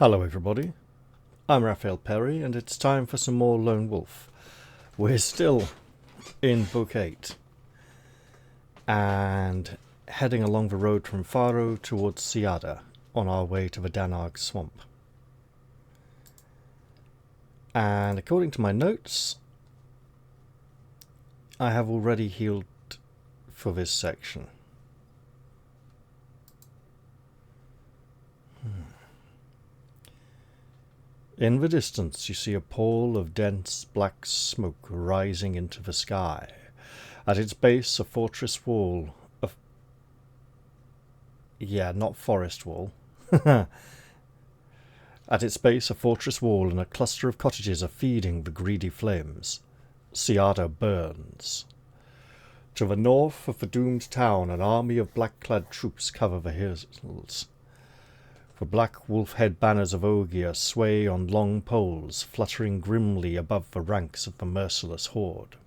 Hello everybody, I'm Raphael Perry and it's time for some more Lone Wolf. We're still in Book 8 and heading along the road from Faro towards Siada on our way to the Danarg swamp. And according to my notes, I have already healed for this section. In the distance you see a pall of dense black smoke rising into the sky. At its base a fortress wall of... not forest wall. At its base a fortress wall and a cluster of cottages are feeding the greedy flames. Siada burns. To the north of the doomed town an army of black-clad troops cover the hills. The black wolf-head banners of Ogia sway on long poles, fluttering grimly above the ranks of the merciless horde.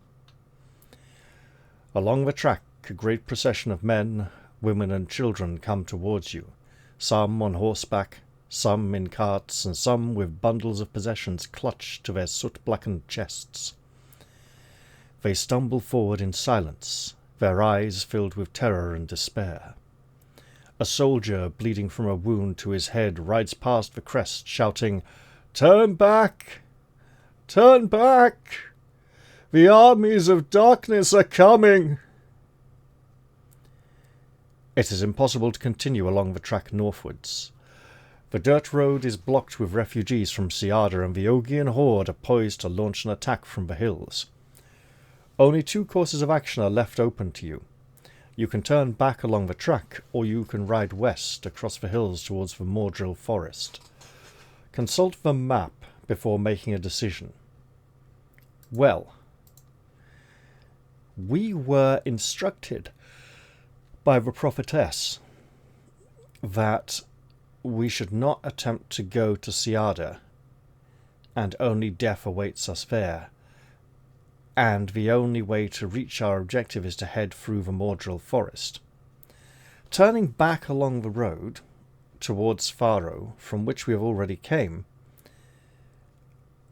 Along the track, a great procession of men, women and children come towards you, some on horseback, some in carts, and some with bundles of possessions clutched to their soot-blackened chests. They stumble forward in silence, their eyes filled with terror and despair. A soldier, bleeding from a wound to his head, rides past the crest, shouting, "Turn back! Turn back! The armies of darkness are coming!" It is impossible to continue along the track northwards. The dirt road is blocked with refugees from Siada, and the Ogian horde are poised to launch an attack from the hills. Only two courses of action are left open to you. You can turn back along the track, or you can ride west across the hills towards the Mordril forest. Consult the map before making a decision. Well, we were instructed by the prophetess that we should not attempt to go to Siada, and only death awaits us there. And the only way to reach our objective is to head through the Mordril forest. Turning back along the road towards Faro, from which we have already came,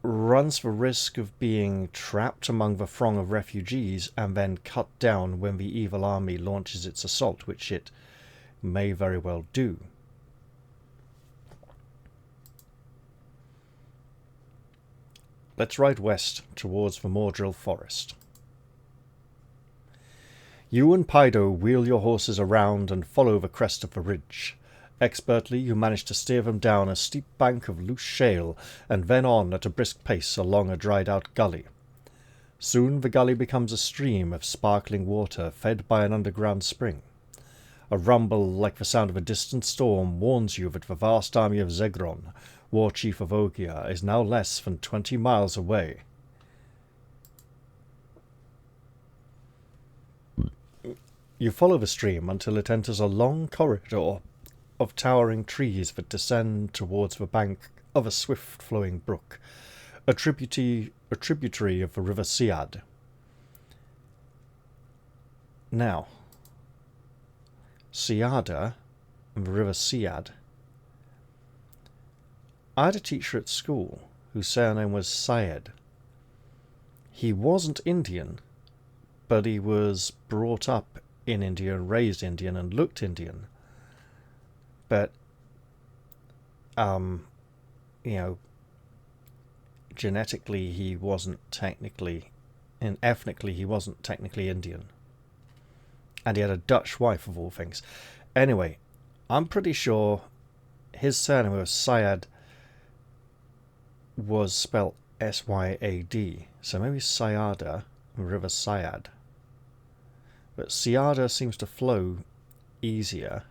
runs the risk of being trapped among the throng of refugees and then cut down when the evil army launches its assault, which it may very well do. Let's ride west towards the Mordril forest. You and Pido wheel your horses around and follow the crest of the ridge. Expertly you manage to steer them down a steep bank of loose shale and then on at a brisk pace along a dried-out gully. Soon the gully becomes a stream of sparkling water fed by an underground spring. A rumble like the sound of a distant storm warns you that the vast army of Zegron, war chief of Ogia, is now less than 20 miles away. You follow the stream until it enters a long corridor of towering trees that descend towards the bank of a swift-flowing brook, a tributary of the river Siad. Now, Siada and the river Siad. I had a teacher at school whose surname was Syed. He wasn't Indian, but he was brought up in India, raised Indian, and looked Indian. But, genetically he wasn't technically, and ethnically he wasn't technically Indian. And he had a Dutch wife, of all things. Anyway, I'm pretty sure his surname was Syed was spelt S-Y-A-D. So maybe Siada, River Siad. But Siada seems to flow easier.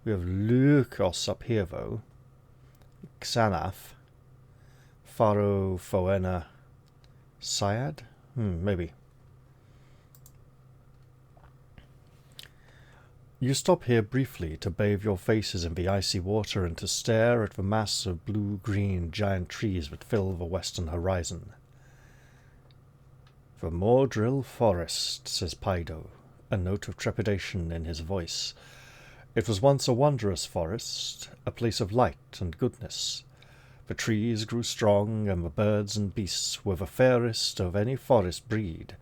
We have Lukos up here, though. Xanath. Faro, Foena, Syad? Maybe. You stop here briefly to bathe your faces in the icy water and to stare at the mass of blue-green giant trees that fill the western horizon. "The Mordril forest," says Pido, a note of trepidation in his voice. It was once a wondrous forest, a place of light and goodness. The trees grew strong, and the birds and beasts were the fairest of any forest breed.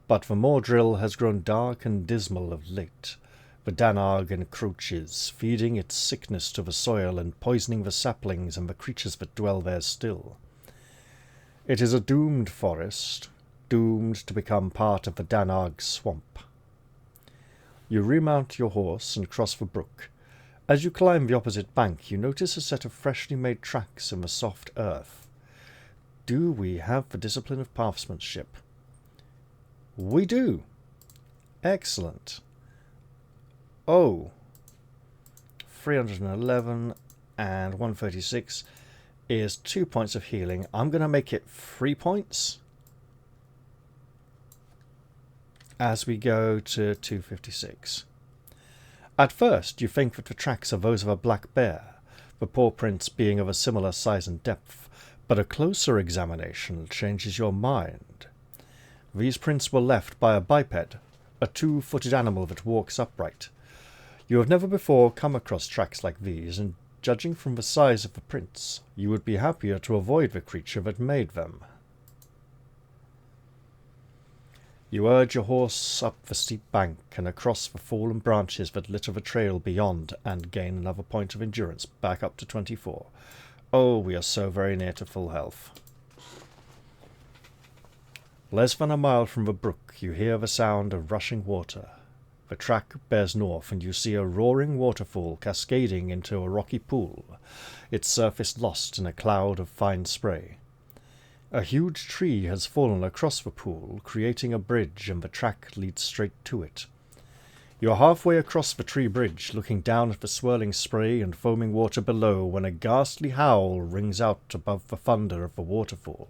But the moordrill has grown dark and dismal of late. The Danarg encroaches, feeding its sickness to the soil and poisoning the saplings and the creatures that dwell there still. It is a doomed forest, doomed to become part of the Danarg swamp. You remount your horse and cross the brook. As you climb the opposite bank, you notice a set of freshly made tracks in the soft earth. Do we have the discipline of pathsmanship? We do. Excellent. Oh, 311 and 136 is 2 points of healing. I'm going to make it 3 points as we go to 256. At first, you think that the tracks are those of a black bear, the paw prints being of a similar size and depth, but a closer examination changes your mind. These prints were left by a biped, a two-footed animal that walks upright. You have never before come across tracks like these, and judging from the size of the prints, you would be happier to avoid the creature that made them. You urge your horse up the steep bank and across the fallen branches that litter the trail beyond, and gain another point of endurance, back up to 24. Oh, we are so very near to full health. Less than a mile from the brook, you hear the sound of rushing water. The track bears north, and you see a roaring waterfall cascading into a rocky pool, its surface lost in a cloud of fine spray. A huge tree has fallen across the pool, creating a bridge, and the track leads straight to it. You are halfway across the tree bridge, looking down at the swirling spray and foaming water below, when a ghastly howl rings out above the thunder of the waterfall.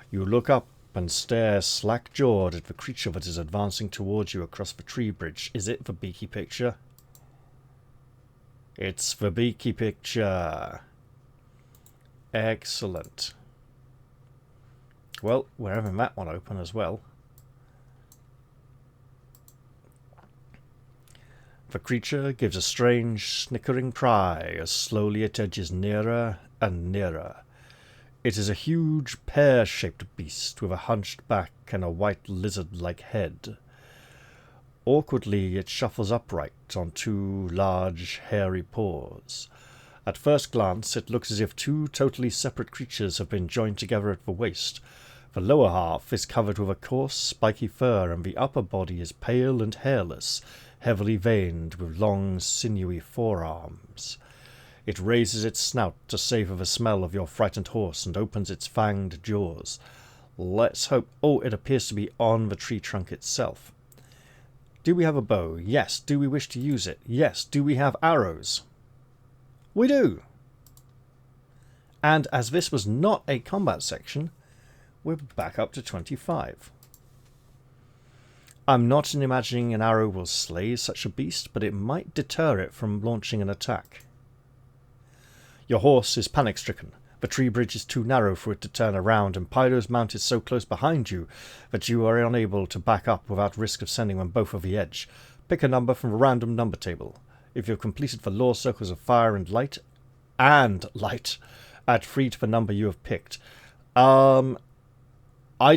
You look up and stare slack-jawed at the creature that is advancing towards you across the tree bridge. Is it the beaky picture? It's the beaky picture. Excellent. Well, we're having that one open as well. The creature gives a strange, snickering cry as slowly it edges nearer and nearer. It is a huge, pear-shaped beast with a hunched back and a white lizard-like head. Awkwardly, it shuffles upright on two large, hairy paws. At first glance, it looks as if two totally separate creatures have been joined together at the waist. The lower half is covered with a coarse, spiky fur, and the upper body is pale and hairless, heavily veined with long, sinewy forearms. It raises its snout to savour the smell of your frightened horse and opens its fanged jaws. Let's hope... Oh, it appears to be on the tree trunk itself. Do we have a bow? Yes. Do we wish to use it? Yes. Do we have arrows? We do. And as this was not a combat section, we're back up to 25. I'm not imagining an arrow will slay such a beast, but it might deter it from launching an attack. Your horse is panic-stricken. The tree bridge is too narrow for it to turn around, and Pyro's mount is so close behind you that you are unable to back up without risk of sending them both over the edge. Pick a number from a random number table. If you've completed the law circles of fire and light, add 3 to the number you have picked. I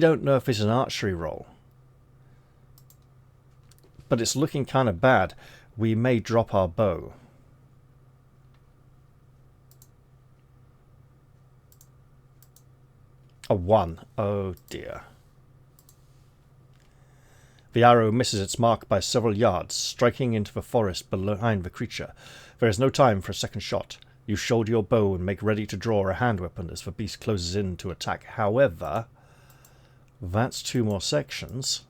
don't know if it's an archery roll, but it's looking kind of bad. We may drop our bow. A 1. Oh dear. The arrow misses its mark by several yards, striking into the forest behind the creature. There is no time for a second shot. You shoulder your bow and make ready to draw a hand weapon as the beast closes in to attack. However, that's 2 more sections.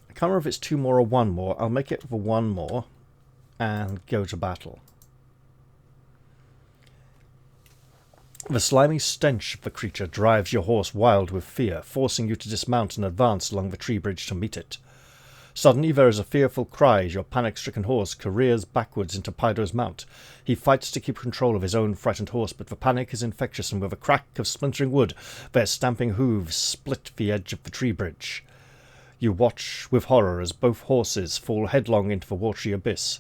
I can't remember if it's 2 more or 1 more. I'll make it for 1 more and go to battle. The slimy stench of the creature drives your horse wild with fear, forcing you to dismount and advance along the tree bridge to meet it. Suddenly there is a fearful cry as your panic-stricken horse careers backwards into Pyro's mount. He fights to keep control of his own frightened horse, but the panic is infectious, and with a crack of splintering wood, their stamping hooves split the edge of the tree bridge. You watch with horror as both horses fall headlong into the watery abyss.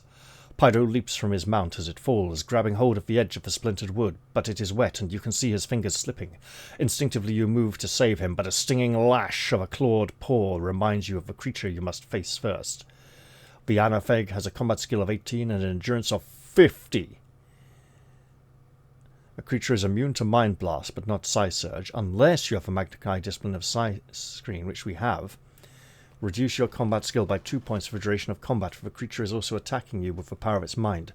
Pydo leaps from his mount as it falls, grabbing hold of the edge of the splintered wood, but it is wet and you can see his fingers slipping. Instinctively you move to save him, but a stinging lash of a clawed paw reminds you of the creature you must face first. The Anafeg has a combat skill of 18 and an endurance of 50. The creature is immune to Mind Blast, but not Psi Surge, unless you have a Magnakai discipline of Psi Screen, which we have. Reduce your combat skill by 2 points for the duration of combat, for the creature is also attacking you with the power of its mind.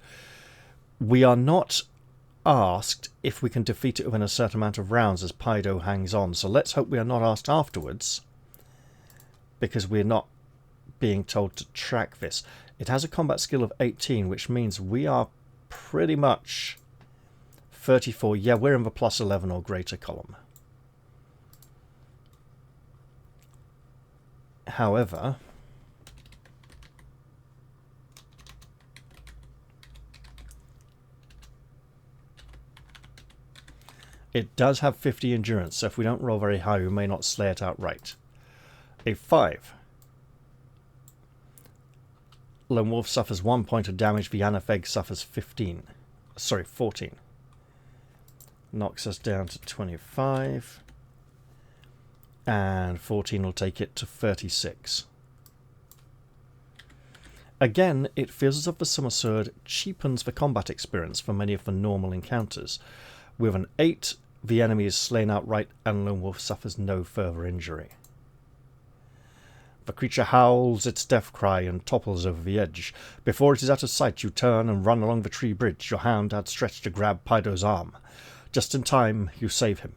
We are not asked if we can defeat it within a certain amount of rounds as Pydo hangs on, so let's hope we are not asked afterwards, because we're not being told to track this. It has a combat skill of 18, which means we are pretty much 34. Yeah, we're in the plus 11 or greater column. However, it does have 50 endurance, so if we don't roll very high, we may not slay it outright. A 5. Lone Wolf suffers 1 point of damage, the Anafeg suffers 14. Knocks us down to 25. And 14 will take it to 36. Again, it feels as if the Summer Sword cheapens the combat experience for many of the normal encounters. With an 8, the enemy is slain outright and Lone Wolf suffers no further injury. The creature howls its death cry and topples over the edge. Before it is out of sight, you turn and run along the tree bridge, your hand outstretched to grab Pydo's arm. Just in time, you save him.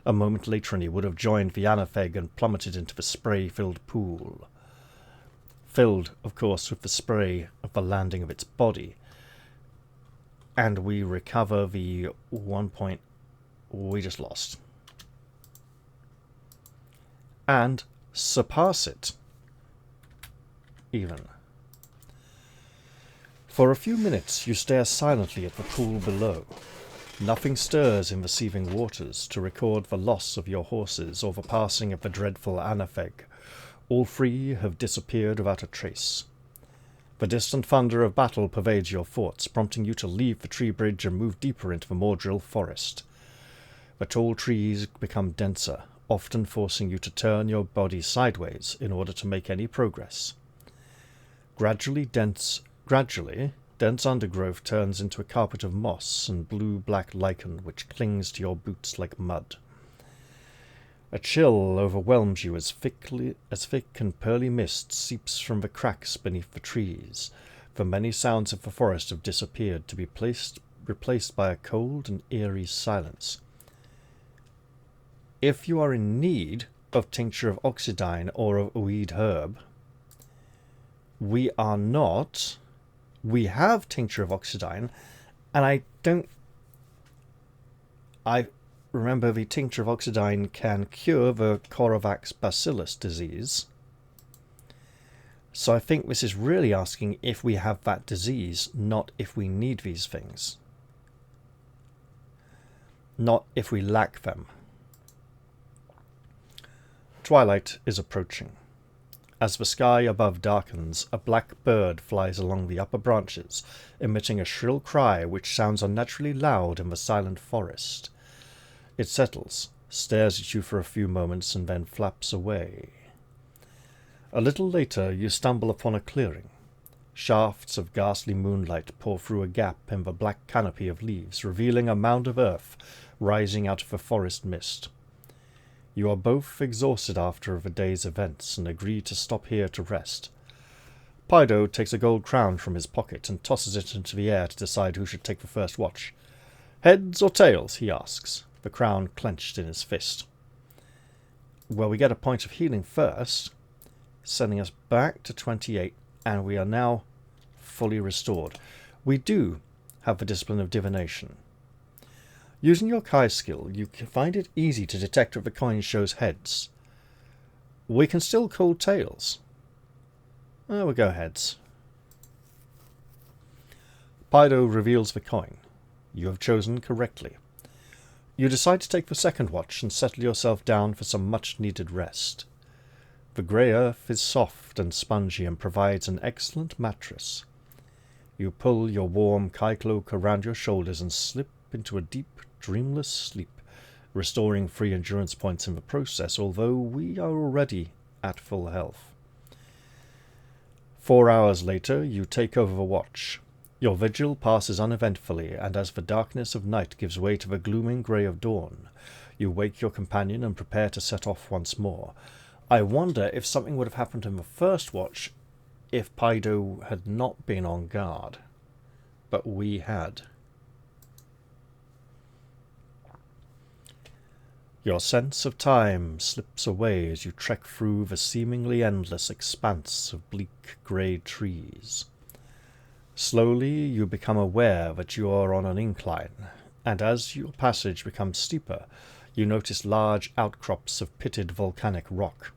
A moment later and he would have joined the Anafeg and plummeted into the spray-filled pool. Filled, of course, with the spray of the landing of its body. And we recover the 1 point we just lost. And surpass it. Even. For a few minutes you stare silently at the pool below. Nothing stirs in the seething waters to record the loss of your horses or the passing of the dreadful Anafeg. All three have disappeared without a trace. The distant thunder of battle pervades your thoughts, prompting you to leave the tree bridge and move deeper into the Mordril forest. The tall trees become denser, often forcing you to turn your body sideways in order to make any progress. Gradually, dense undergrowth turns into a carpet of moss and blue-black lichen which clings to your boots like mud. A chill overwhelms you as thick and pearly mist seeps from the cracks beneath the trees. The many sounds of the forest have disappeared to be replaced by a cold and eerie silence. If you are in need of tincture of oxidine or of weed herb, we are not. We have tincture of oxidine, and I remember the tincture of oxidine can cure the Coravax bacillus disease. So I think this is really asking if we have that disease, not if we need these things. Not if we lack them. Twilight is approaching. As the sky above darkens, a black bird flies along the upper branches, emitting a shrill cry which sounds unnaturally loud in the silent forest. It settles, stares at you for a few moments, and then flaps away. A little later you stumble upon a clearing. Shafts of ghastly moonlight pour through a gap in the black canopy of leaves, revealing a mound of earth rising out of the forest mist. You are both exhausted after the day's events and agree to stop here to rest. Pydo takes a gold crown from his pocket and tosses it into the air to decide who should take the first watch. Heads or tails, he asks, the crown clenched in his fist. Well, we get a point of healing first, sending us back to 28, and we are now fully restored. We do have the discipline of divination. Using your Kai skill, you can find it easy to detect if the coin shows heads. We can still call tails. We'll go heads. Pydo reveals the coin. You have chosen correctly. You decide to take the second watch and settle yourself down for some much-needed rest. The grey earth is soft and spongy and provides an excellent mattress. You pull your warm kai cloak around your shoulders and slip into a deep, dreamless sleep, restoring 3 endurance points in the process, although we are already at full health. 4 hours later, you take over the watch. Your vigil passes uneventfully, and as the darkness of night gives way to the glooming grey of dawn, you wake your companion and prepare to set off once more. I wonder if something would have happened in the first watch if Paido had not been on guard. But we had. Your sense of time slips away as you trek through the seemingly endless expanse of bleak grey trees. Slowly you become aware that you are on an incline, and as your passage becomes steeper, you notice large outcrops of pitted volcanic rock.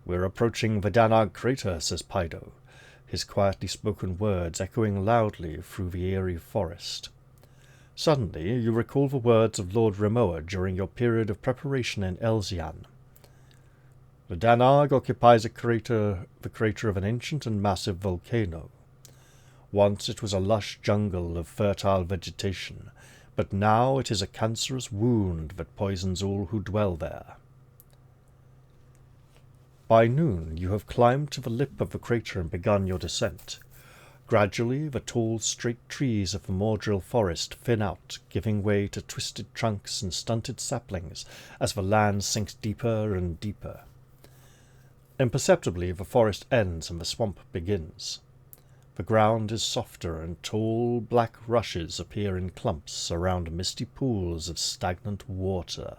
"We're approaching the Danarg crater," says Paido, his quietly spoken words echoing loudly through the eerie forest. Suddenly you recall the words of Lord Rimoah during your period of preparation in Elzian. "The Danarg occupies the crater of an ancient and massive volcano. Once it was a lush jungle of fertile vegetation, but now it is a cancerous wound that poisons all who dwell there." By noon you have climbed to the lip of the crater and begun your descent. Gradually the tall, straight trees of the Mordril forest thin out, giving way to twisted trunks and stunted saplings as the land sinks deeper and deeper. Imperceptibly the forest ends and the swamp begins. The ground is softer, and tall black rushes appear in clumps around misty pools of stagnant water.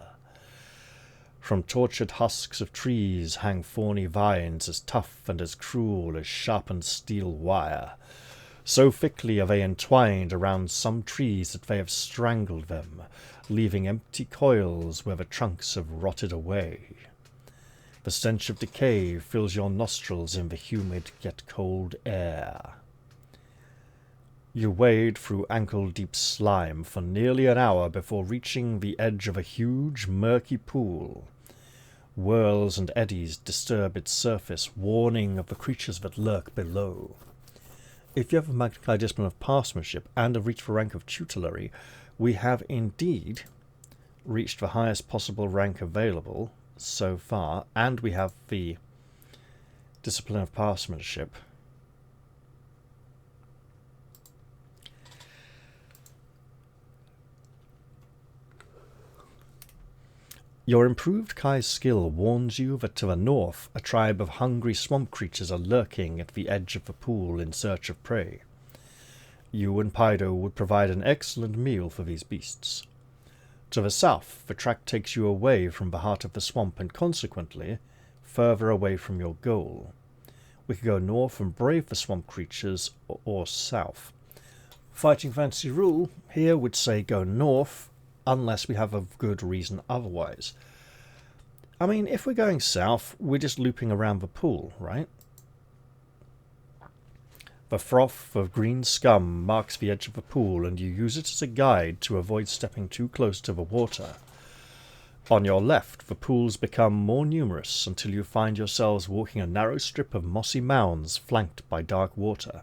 From tortured husks of trees hang thorny vines as tough and as cruel as sharpened steel wire. So thickly are they entwined around some trees that they have strangled them, leaving empty coils where the trunks have rotted away. The stench of decay fills your nostrils in the humid yet cold air. You wade through ankle-deep slime for nearly an hour before reaching the edge of a huge, murky pool. Whirls and eddies disturb its surface, warning of the creatures that lurk below. If you have a Magnakai discipline of Parsmanship and have reached the rank of tutelary, we have indeed reached the highest possible rank available so far, and we have the discipline of Parsmanship. Your improved Kai's skill warns you that to the north a tribe of hungry swamp creatures are lurking at the edge of the pool in search of prey. You and Paido would provide an excellent meal for these beasts. To the south, the track takes you away from the heart of the swamp and consequently further away from your goal. We could go north and brave the swamp creatures, or south. Fighting Fantasy rule here would say go north, unless we have a good reason otherwise. I mean, if we're going south, we're just looping around the pool, right? The froth of green scum marks the edge of the pool, and you use it as a guide to avoid stepping too close to the water. On your left, the pools become more numerous until you find yourselves walking a narrow strip of mossy mounds flanked by dark water.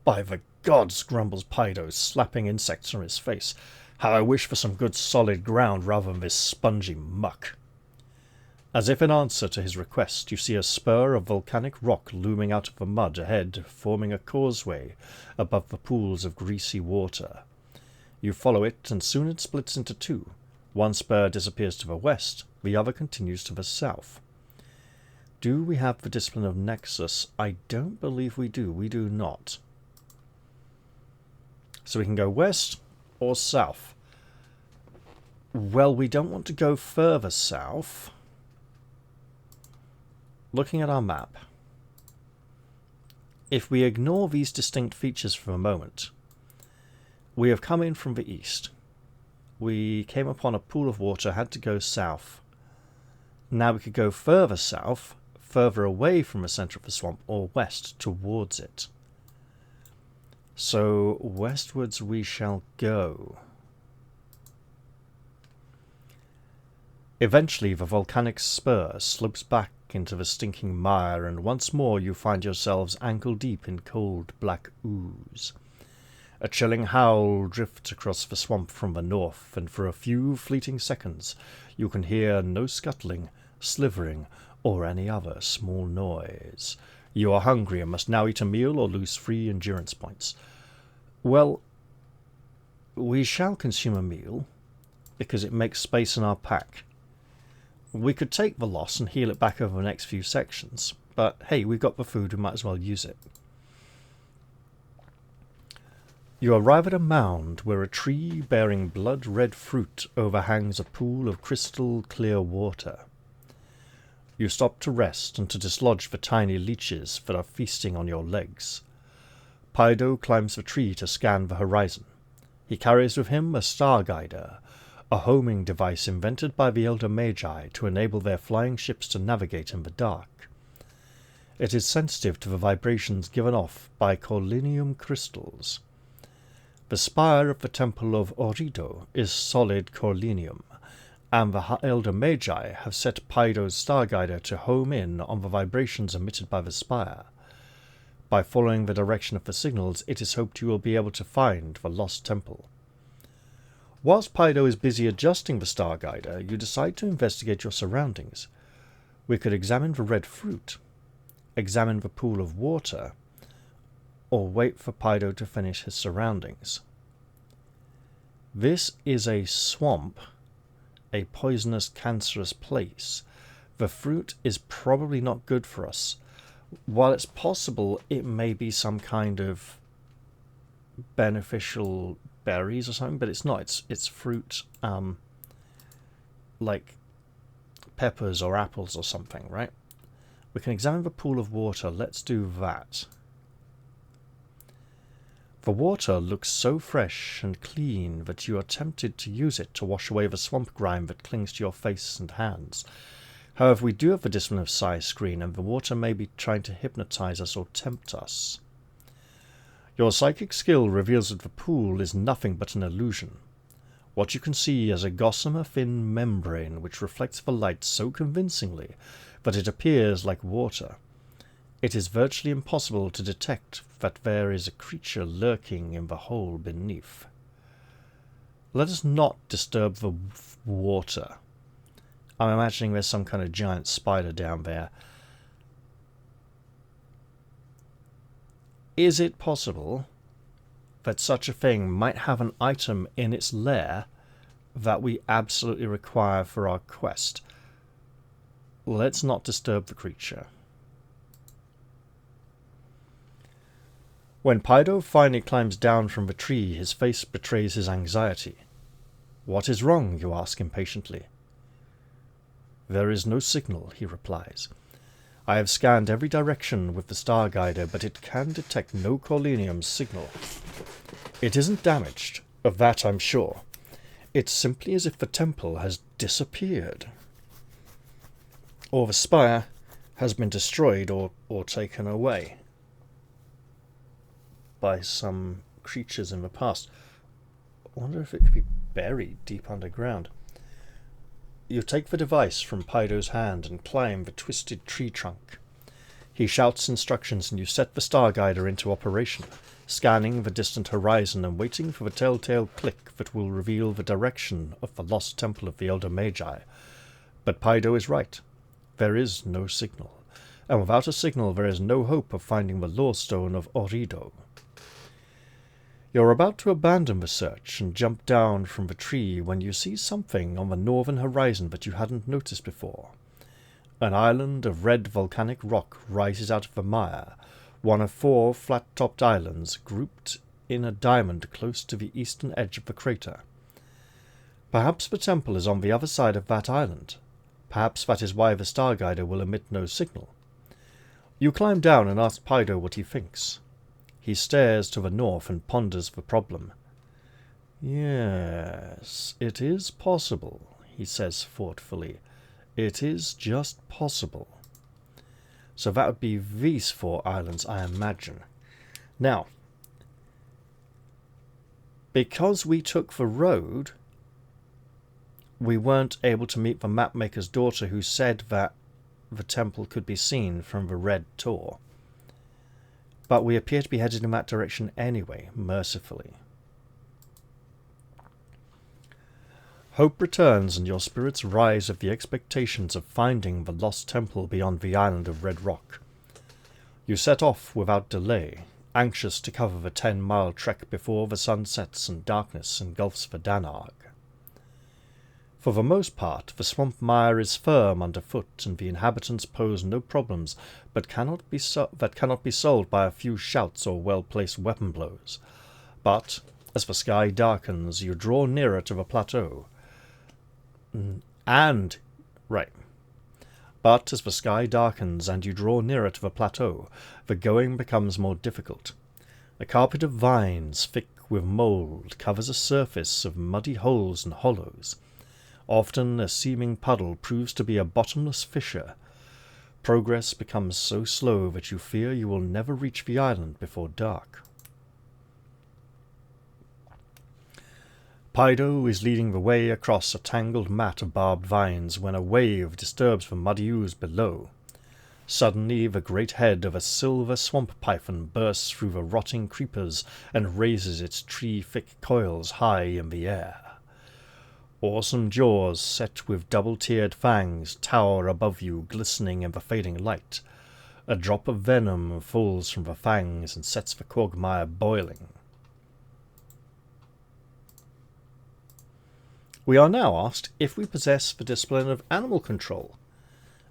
"By the gods," grumbles Paido, slapping insects from his face. "How I wish for some good solid ground rather than this spongy muck." As if in answer to his request, you see a spur of volcanic rock looming out of the mud ahead, forming a causeway above the pools of greasy water. You follow it, and soon it splits into two. One spur disappears to the west, the other continues to the south. Do we have the discipline of Nexus? I don't believe we do. We do not. So we can go west or south. Well, we don't want to go further south. Looking at our map, if we ignore these distinct features for a moment, we have come in from the east. We came upon a pool of water, had to go south. Now we could go further south, further away from the centre of the swamp, or west towards it. So westwards we shall go. Eventually the volcanic spur slopes back into the stinking mire, and once more you find yourselves ankle-deep in cold black ooze. A chilling howl drifts across the swamp from the north, and for a few fleeting seconds you can hear no scuttling, slivering, or any other small noise. You are hungry and must now eat a meal or lose 3 endurance points. Well, we shall consume a meal, because it makes space in our pack. We could take the loss and heal it back over the next few sections, but hey, we've got the food, we might as well use it. You arrive at a mound where a tree bearing blood-red fruit overhangs a pool of crystal-clear water. You stop to rest and to dislodge the tiny leeches that are feasting on your legs. Pydo climbs the tree to scan the horizon. He carries with him a star guider, a homing device invented by the Elder Magi to enable their flying ships to navigate in the dark. It is sensitive to the vibrations given off by corlinium crystals. The spire of the Temple of Ohrido is solid corlinium, and the Elder Magi have set Pydo's star guider to home in on the vibrations emitted by the spire. By following the direction of the signals, it is hoped you will be able to find the lost temple. Whilst Pydo is busy adjusting the star guider, you decide to investigate your surroundings. We could examine the red fruit, examine the pool of water, or wait for Pydo to finish his surroundings. This is a swamp, a poisonous, cancerous place. The fruit is probably not good for us. While it's possible it may be some kind of beneficial berries or something, but it's not. It's fruit, like peppers or apples or something, right? We can examine the pool of water. Let's do that. The water looks so fresh and clean that you are tempted to use it to wash away the swamp grime that clings to your face and hands. However, we do have the Discipline of Size screen, and the water may be trying to hypnotize us or tempt us. Your psychic skill reveals that the pool is nothing but an illusion. What you can see is a gossamer thin membrane which reflects the light so convincingly that it appears like water. It is virtually impossible to detect that there is a creature lurking in the hole beneath. Let us not disturb the water. I'm imagining there's some kind of giant spider down there. Is it possible that such a thing might have an item in its lair that we absolutely require for our quest? Let's not disturb the creature. When Pydo finally climbs down from the tree, his face betrays his anxiety. "What is wrong?" you ask impatiently. "There is no signal," he replies. "I have scanned every direction with the star guider, but it can detect no corlinium signal. It isn't damaged, of that I'm sure. It's simply as if the temple has disappeared. Or the spire has been destroyed or taken away by some creatures in the past. I wonder if it could be buried deep underground." You take the device from Pydo's hand and climb the twisted tree trunk. He shouts instructions and you set the star guider into operation, scanning the distant horizon and waiting for the telltale click that will reveal the direction of the lost temple of the Elder Magi. But Pydo is right. There is no signal, and without a signal there is no hope of finding the Lorestone of Ohrido. You're about to abandon the search and jump down from the tree when you see something on the northern horizon that you hadn't noticed before. An island of red volcanic rock rises out of the mire, one of 4 flat-topped islands grouped in a diamond close to the eastern edge of the crater. Perhaps the temple is on the other side of that island. Perhaps that is why the star guider will emit no signal. You climb down and ask Pydo what he thinks. He stares to the north and ponders the problem. "Yes, it is possible," he says thoughtfully. "It is just possible." So that would be these 4 islands, I imagine. Now, because we took the road, we weren't able to meet the mapmaker's daughter who said that the temple could be seen from the Red Tor. But we appear to be headed in that direction anyway, mercifully. Hope returns and your spirits rise with the expectations of finding the lost temple beyond the island of Red Rock. You set off without delay, anxious to cover the 10-mile trek before the sun sets and darkness engulfs the Danarg. For the most part, the swamp mire is firm underfoot, and the inhabitants pose no problems that cannot be solved by a few shouts or well-placed weapon blows. But, as the sky darkens, you draw nearer to the plateau. But as the sky darkens and you draw nearer to the plateau, the going becomes more difficult. A carpet of vines, thick with mould, covers a surface of muddy holes and hollows. Often a seeming puddle proves to be a bottomless fissure. Progress becomes so slow that you fear you will never reach the island before dark. Pido is leading the way across a tangled mat of barbed vines when a wave disturbs the muddy ooze below. Suddenly the great head of a silver swamp python bursts through the rotting creepers and raises its tree-thick coils high in the air. Awesome jaws set with double-tiered fangs tower above you, glistening in the fading light. A drop of venom falls from the fangs and sets the quagmire boiling. We are now asked if we possess the discipline of animal control,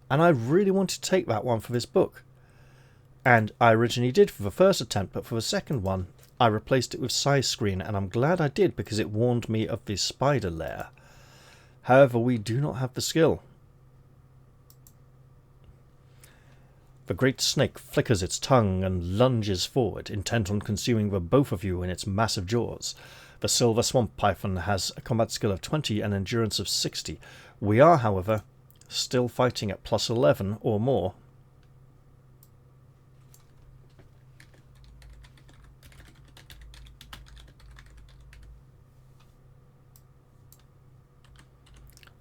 and I really want to take that one for this book. And I originally did for the first attempt, but for the second one I replaced it with size screen, and I'm glad I did because it warned me of the spider lair. However, we do not have the skill. The great snake flickers its tongue and lunges forward, intent on consuming the both of you in its massive jaws. The silver swamp python has a combat skill of 20 and endurance of 60. We are, however, still fighting at plus 11 or more.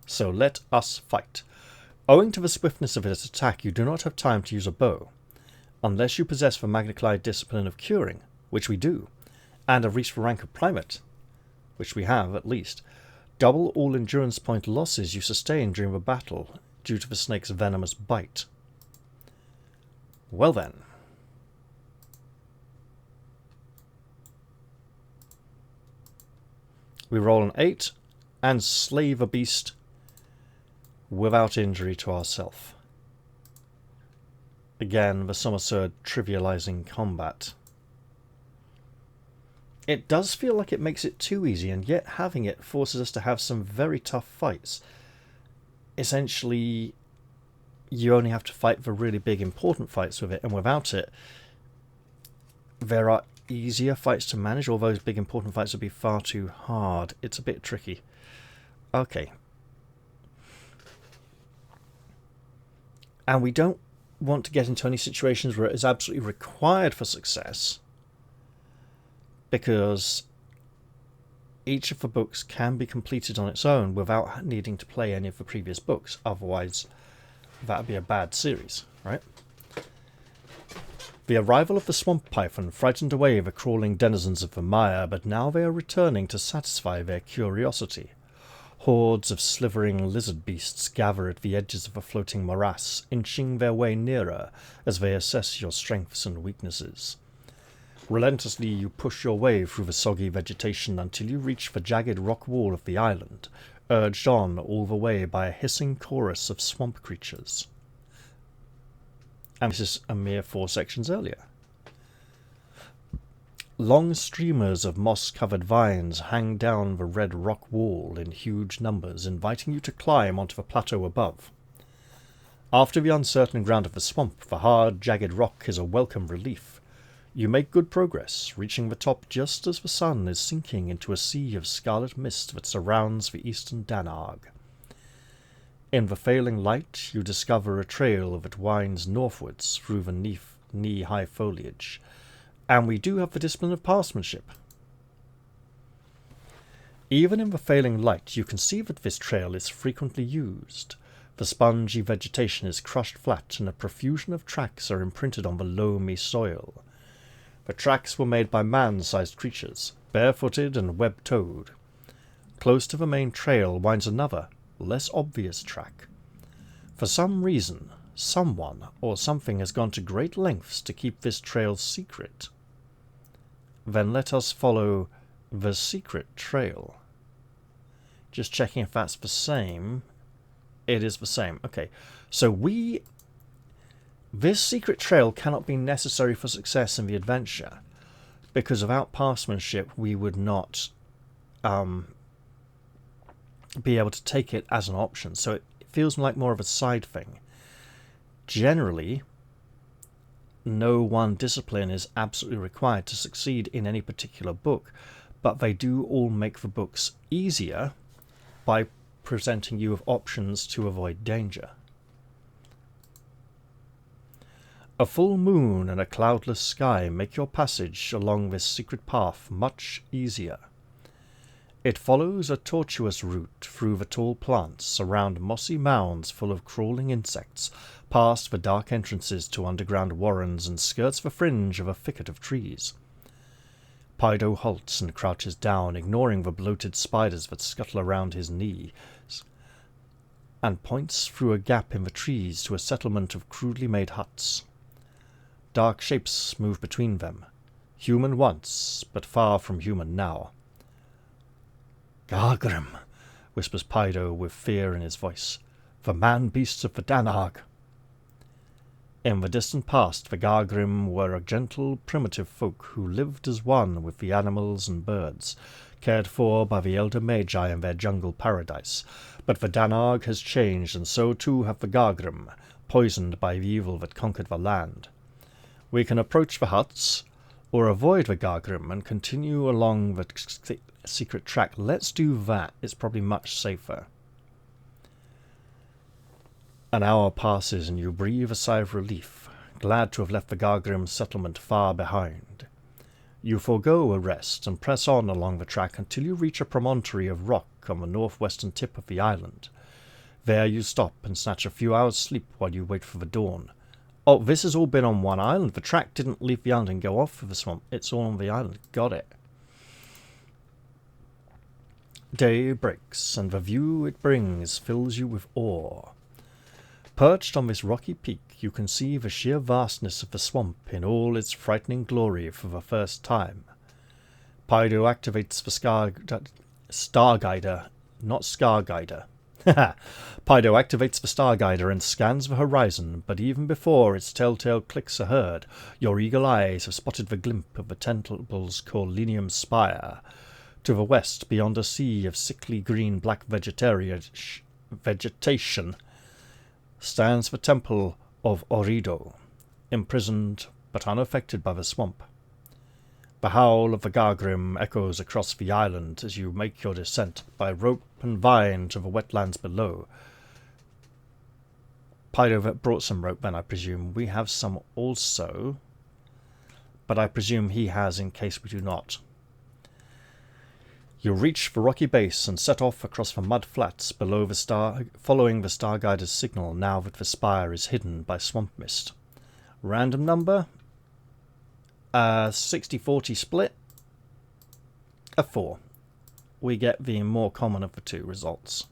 So let us fight. Owing to the swiftness of its attack, you do not have time to use a bow. Unless you possess the Magnakai discipline of curing, which we do, and have reached the rank of primate, which we have at least, double all endurance point losses you sustain during the battle due to the snake's venomous bite. Well then. We roll an 8 and slay the beast without injury to ourselves. Again, the somersault trivializing combat. It does feel like it makes it too easy, and yet having it forces us to have some very tough fights. Essentially, you only have to fight the really big important fights with it, and without it, there are easier fights to manage, although those big important fights would be far too hard. It's a bit tricky. Okay. And we don't want to get into any situations where it is absolutely required for success, because each of the books can be completed on its own without needing to play any of the previous books. Otherwise, that would be a bad series, right? The arrival of the swamp python frightened away the crawling denizens of the mire, but now they are returning to satisfy their curiosity. Hordes of slithering lizard beasts gather at the edges of a floating morass, inching their way nearer as they assess your strengths and weaknesses. Relentlessly you push your way through the soggy vegetation until you reach the jagged rock wall of the island, urged on all the way by a hissing chorus of swamp creatures. And this is a mere 4 sections earlier. Long streamers of moss-covered vines hang down the red rock wall in huge numbers, inviting you to climb onto the plateau above. After the uncertain ground of the swamp, the hard, jagged rock is a welcome relief. You make good progress, reaching the top just as the sun is sinking into a sea of scarlet mist that surrounds the eastern Danarg. In the failing light, you discover a trail that winds northwards through the knee-high foliage. And we do have the discipline of passemenship. Even in the failing light, you can see that this trail is frequently used. The spongy vegetation is crushed flat, and a profusion of tracks are imprinted on the loamy soil. The tracks were made by man-sized creatures, barefooted and web-toed. Close to the main trail winds another, less obvious track. For some reason, someone or something has gone to great lengths to keep this trail secret. Then let us follow the secret trail. Just checking if that's the same. It is the same. Okay, so this secret trail cannot be necessary for success in the adventure, because without parsmanship we would not be able to take it as an option. So it feels like more of a side thing. Generally, no one discipline is absolutely required to succeed in any particular book, but they do all make the books easier by presenting you with options to avoid danger. A full moon and a cloudless sky make your passage along this secret path much easier. It follows a tortuous route through the tall plants, around mossy mounds full of crawling insects, past the dark entrances to underground warrens, and skirts the fringe of a thicket of trees. Pydo halts and crouches down, ignoring the bloated spiders that scuttle around his knees, and points through a gap in the trees to a settlement of crudely made huts. Dark shapes move between them, human once, but far from human now. "Gargrim," whispers Pydo with fear in his voice, "the man-beasts of the Danarg." In the distant past, the Gargrim were a gentle, primitive folk who lived as one with the animals and birds, cared for by the Elder Magi in their jungle paradise. But the Danarg has changed, and so too have the Gargrim, poisoned by the evil that conquered the land. We can approach the huts, or avoid the Gargrim and continue along the secret track. Let's do that. It's probably much safer. An hour passes and you breathe a sigh of relief, glad to have left the Gargrim settlement far behind. You forego a rest and press on along the track until you reach a promontory of rock on the northwestern tip of the island. There you stop and snatch a few hours' sleep while you wait for the dawn. Oh, this has all been on one island. The track didn't leave the island and go off of the swamp. It's all on the island. Got it. Day breaks, and the view it brings fills you with awe. Perched on this rocky peak, you can see the sheer vastness of the swamp in all its frightening glory for the first time. Pydo activates the Starguider, not Scarguider. Pydo activates the Starguider and scans the horizon, but even before its telltale clicks are heard, your eagle eyes have spotted the glint of the temple's Corlinium spire. To the west, beyond a sea of sickly green-black vegetation, stands the Temple of Ohrido, imprisoned but unaffected by the swamp. The howl of the Gargrim echoes across the island as you make your descent by rope and vine to the wetlands below. Pydo brought some rope then, I presume. We have some also, but I presume he has in case we do not. You reach the rocky base and set off across the mud flats below the following the Starguider's signal now that the spire is hidden by swamp mist. Random number? 60-40 split? A 4. We get the more common of the two results.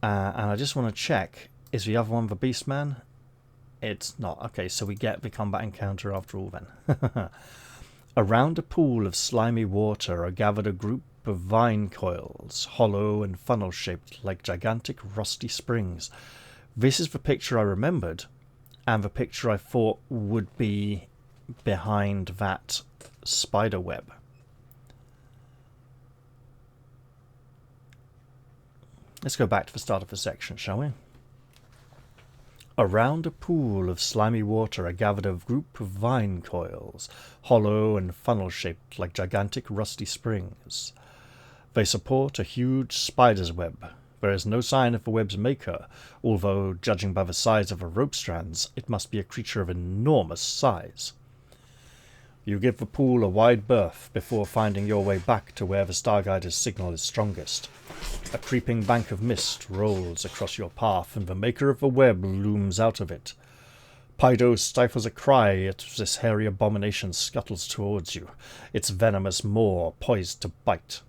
And I just want to check, is the other one the Beastman? It's not. Okay, so we get the combat encounter after all then. Around a pool of slimy water are gathered a group of vine coils, hollow and funnel-shaped like gigantic rusty springs. This is the picture I remembered, and the picture I thought would be behind that spider web. Let's go back to the start of the section, shall we? Around a pool of slimy water are gathered a group of vine coils, hollow and funnel-shaped like gigantic rusty springs. They support a huge spider's web. There is no sign of the web's maker, although, judging by the size of the rope strands, it must be a creature of enormous size. You give the pool a wide berth before finding your way back to where the Starguider's signal is strongest. A creeping bank of mist rolls across your path, and the maker of the web looms out of it. Pydo stifles a cry as this hairy abomination scuttles towards you, its venomous maw poised to bite.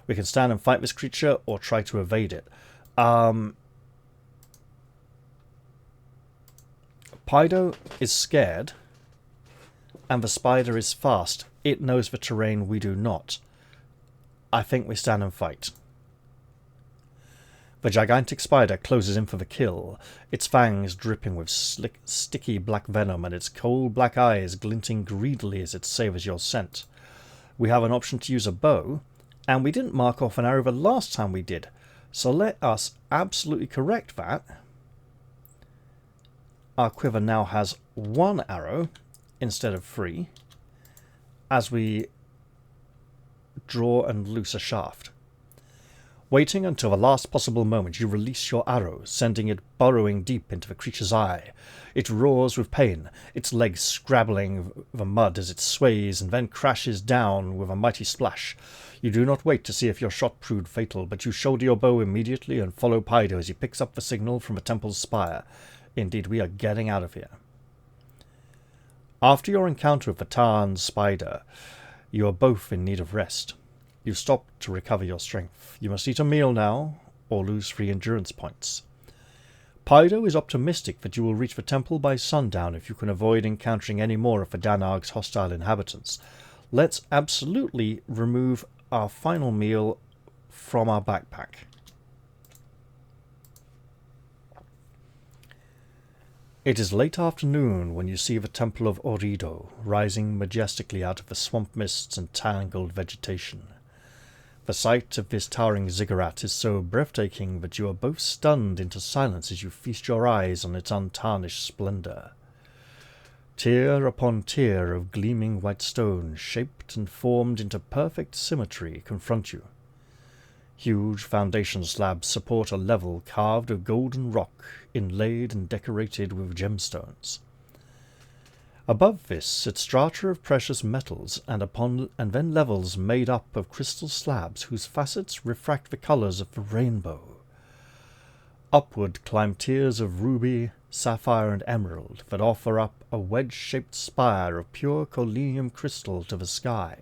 We can stand and fight this creature, or try to evade it. Pydo is scared, and the spider is fast. It knows the terrain, we do not. I think we stand and fight. The gigantic spider closes in for the kill, its fangs dripping with slick, sticky black venom and its cold black eyes glinting greedily as it savours your scent. We have an option to use a bow, and we didn't mark off an arrow the last time we did, so let us absolutely correct that. Our quiver now has 1 arrow instead of 3, as we draw and loose a shaft. Waiting until the last possible moment, you release your arrow, sending it burrowing deep into the creature's eye. It roars with pain, its legs scrabbling the mud as it sways and then crashes down with a mighty splash. You do not wait to see if your shot proved fatal, but you shoulder your bow immediately and follow Pydo as he picks up the signal from the temple's spire. Indeed, we are getting out of here. After your encounter with the Tarn spider, you are both in need of rest. You stop to recover your strength. You must eat a meal now, or lose 3 endurance points. Pydo is optimistic that you will reach the temple by sundown if you can avoid encountering any more of the Danarg's hostile inhabitants. Let's absolutely remove our final meal from our backpack. It is late afternoon when you see the Temple of Ohrido rising majestically out of the swamp mists and tangled vegetation. The sight of this towering ziggurat is so breathtaking that you are both stunned into silence as you feast your eyes on its untarnished splendour. Tier upon tier of gleaming white stone, shaped and formed into perfect symmetry, confront you. Huge foundation slabs support a level carved of golden rock, inlaid and decorated with gemstones. Above this sit strata of precious metals, and then levels made up of crystal slabs whose facets refract the colours of the rainbow. Upward climb tiers of ruby, sapphire, and emerald that offer up a wedge-shaped spire of pure colenium crystal to the sky.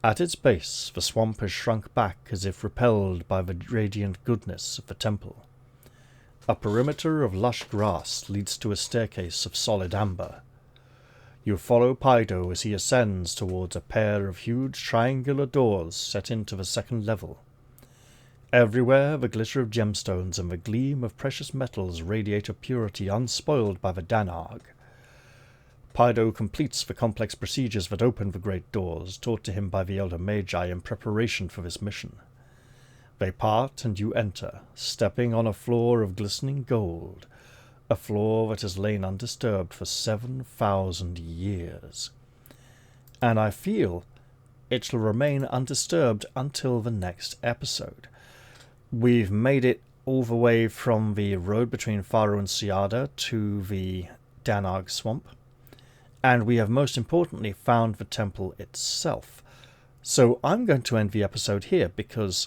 At its base, the swamp has shrunk back as if repelled by the radiant goodness of the temple. A perimeter of lush grass leads to a staircase of solid amber. You follow Pydo as he ascends towards a pair of huge triangular doors set into the second level. Everywhere the glitter of gemstones and the gleam of precious metals radiate a purity unspoiled by the Danarg. Pydo completes the complex procedures that open the great doors, taught to him by the Elder Magi in preparation for this mission. They part and you enter, stepping on a floor of glistening gold, a floor that has lain undisturbed for 7,000 years. And I feel it shall remain undisturbed until the next episode. We've made it all the way from the road between Faro and Siada to the Danarg swamp, and we have most importantly found the temple itself. So I'm going to end the episode here because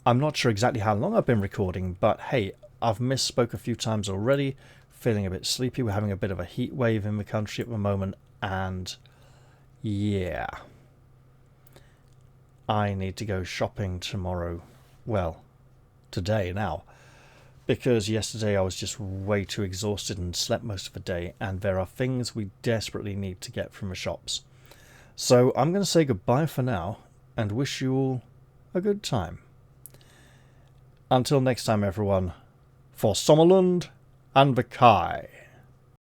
I'm not sure exactly how long I've been recording, but hey, I've misspoke a few times already, feeling a bit sleepy. We're having a bit of a heat wave in the country at the moment, and yeah, I need to go shopping tomorrow. Well, today now, because yesterday I was just way too exhausted and slept most of the day, and there are things we desperately need to get from the shops. So I'm going to say goodbye for now, and wish you all a good time. Until next time, everyone, for Sommerlund and the Kai.